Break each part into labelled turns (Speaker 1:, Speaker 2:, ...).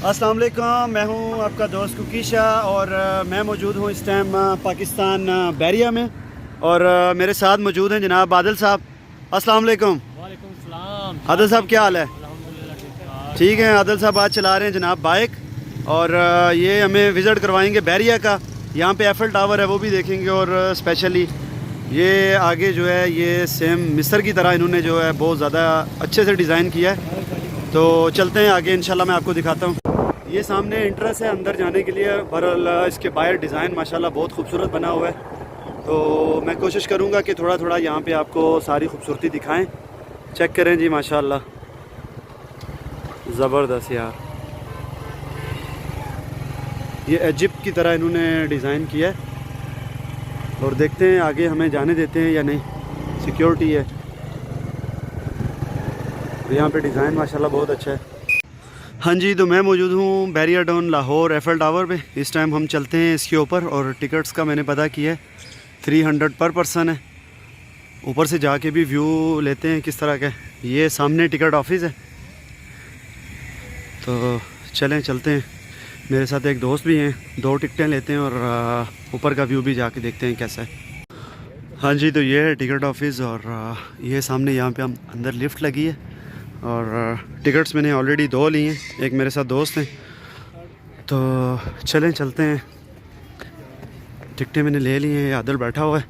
Speaker 1: अस्सलाम वालेकुम, मैं हूं आपका दोस्त कुकीशा और मैं मौजूद हूं इस टाइम पाकिस्तान बैरिया में और मेरे साथ मौजूद हैं जनाब आदिल साहब। अस्सलाम वालेकुम।
Speaker 2: वालेकुम सलाम।
Speaker 1: आदिल साहब क्या हाल है?
Speaker 2: अल्हम्दुलिल्लाह
Speaker 1: ठीक है। आदिल साहब आज चला रहे हैं जनाब बाइक और ये हमें विज़िट करवाएंगे बैरिया का। यहाँ पे एफिल टावर है वो भी देखेंगे और स्पेशली ये आगे जो है ये सेम मिस्र की तरह इन्होंने जो है बहुत ज़्यादा अच्छे से डिज़ाइन किया है। तो चलते हैं आगे, इंशाल्लाह मैं आपको दिखाता हूँ। ये सामने इंट्रेंस है अंदर जाने के लिए। बहरहाल इसके बाहर डिज़ाइन माशाल्लाह बहुत खूबसूरत बना हुआ है। तो मैं कोशिश करूँगा कि थोड़ा थोड़ा यहाँ पे आपको सारी खूबसूरती दिखाएं। चेक करें जी, माशाल्लाह ज़बरदस्त यार। ये इजिप्ट की तरह इन्होंने डिज़ाइन किया है और देखते हैं आगे हमें जाने देते हैं या नहीं। सिक्योरिटी है। यहाँ पे डिज़ाइन माशाल्लाह बहुत अच्छा है। हाँ जी, तो मैं मौजूद हूँ Bahria Town Lahore Eiffel Tower पे। इस टाइम हम चलते हैं इसके ऊपर और टिकट्स का मैंने पता किया है 300 पर पर्सन है। ऊपर से जाके भी व्यू लेते हैं किस तरह का है। ये सामने टिकट ऑफिस है। तो चलें चलते हैं। मेरे साथ एक दोस्त भी हैं, 2 टिकटें लेते हैं और ऊपर का व्यू भी जाके देखते हैं कैसा है। हाँ जी, तो ये है टिकट ऑफिस और ये सामने यहाँ पे हम अंदर लिफ्ट लगी है और टिकट्स मैंने ऑलरेडी 2 ली हैं। एक मेरे साथ दोस्त हैं। तो चलें चलते हैं। टिकटें मैंने ले ली हैं, आदिल बैठा हुआ है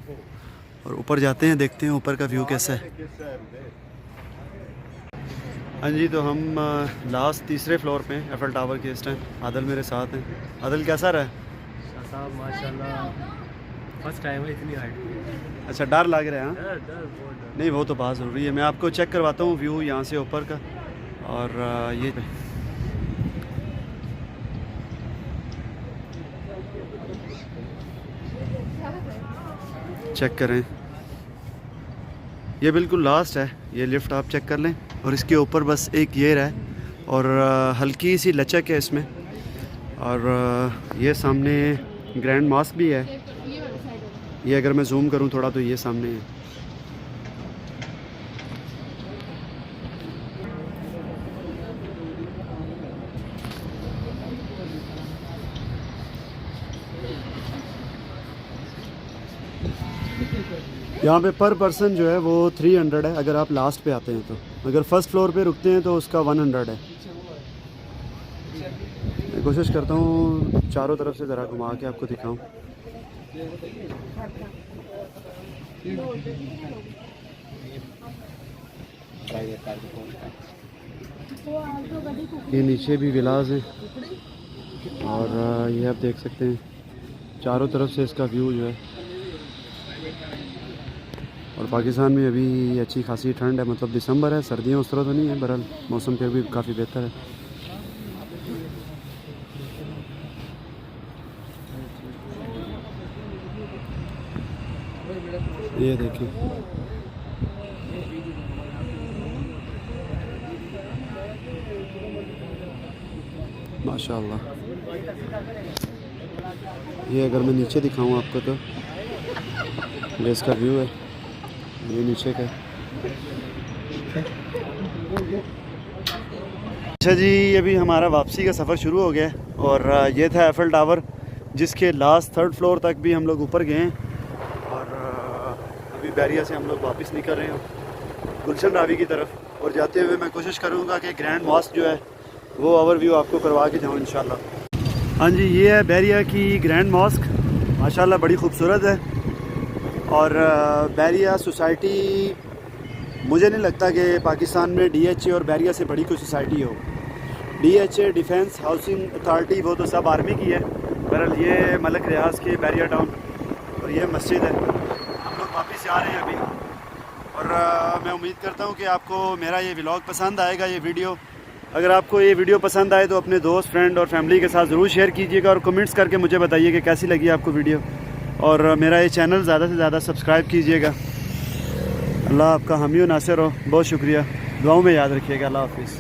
Speaker 1: और ऊपर जाते हैं, देखते हैं ऊपर का व्यू कैसा है। हाँ जी, तो हम लास्ट तीसरे फ्लोर पे हैं एफिल टावर के। इस टाइम आदिल मेरे साथ हैं। आदिल कैसा रहा है?
Speaker 2: साहब माशाल्लाह फर्स्ट टाइम है इतनी हाइट।
Speaker 1: अच्छा, डर लग रहा है? हाँ
Speaker 2: डर बहुत डर।
Speaker 1: नहीं, वो तो बात ज़रूरी है। मैं आपको चेक करवाता हूँ व्यू यहाँ से ऊपर का। और ये चेक करें, ये बिल्कुल लास्ट है। ये लिफ्ट आप चेक कर लें और इसके ऊपर बस एक गियर है और हल्की सी लचक है इसमें। और ये सामने ग्रैंड मॉस्क भी है। ये अगर मैं जूम करूं थोड़ा तो ये सामने है। यहाँ पे पर पर्सन जो है वो 300 है अगर आप लास्ट पे आते हैं तो। अगर फर्स्ट फ्लोर पे रुकते हैं तो उसका 100 है। मैं कोशिश करता हूँ चारों तरफ से ज़रा घुमा के आपको दिखाऊं। ये नीचे भी विलाज हैं और ये आप देख सकते हैं चारों तरफ से इसका व्यू जो है। और पाकिस्तान में अभी अच्छी खासी ठंड है, मतलब दिसंबर है, सर्दियाँ उस तरह तो नहीं है। बहरहाल मौसम फिर भी काफ़ी बेहतर है। ये देखिए, माशाल्लाह। ये अगर मैं नीचे दिखाऊं आपको तो ये इसका व्यू है, ये नीचे का। अच्छा जी, अभी हमारा वापसी का सफ़र शुरू हो गया है और ये था एफिल टावर जिसके लास्ट 3rd फ्लोर तक भी हम लोग ऊपर गए हैं। और अभी बैरिया से हम लोग वापस निकल रहे हैं गुलशन रावी की तरफ। और जाते हुए मैं कोशिश करूँगा कि ग्रैंड मॉस्क जो है वो ओवरव्यू आपको करवा के जाऊँ इंशाल्लाह। हाँ जी, ये है बैरिया की ग्रैंड मॉस्क। माशाल्लाह बड़ी खूबसूरत है। और बैरिया सोसाइटी, मुझे नहीं लगता कि पाकिस्तान में DHA और बैरिया से बड़ी कोई सोसाइटी हो। DHA डिफेंस हाउसिंग अथॉरिटी वो तो सब आर्मी की है। बहरहाल ये मलक रियाज के बैरिया टाउन और ये मस्जिद है। हम लोग वापस आ रहे हैं अभी और मैं उम्मीद करता हूँ कि आपको मेरा ये व्लॉग पसंद आएगा, ये वीडियो। अगर आपको ये वीडियो पसंद आए तो अपने दोस्त, फ्रेंड और फैमिली के साथ ज़रूर शेयर कीजिएगा और कमेंट्स करके मुझे बताइए कि कैसी लगी आपको वीडियो। और मेरा ये चैनल ज़्यादा से ज़्यादा सब्सक्राइब कीजिएगा। अल्लाह आपका हामी व नासिर हो। बहुत शुक्रिया। दुआओं में याद रखिएगा। अल्लाह हाफिज़।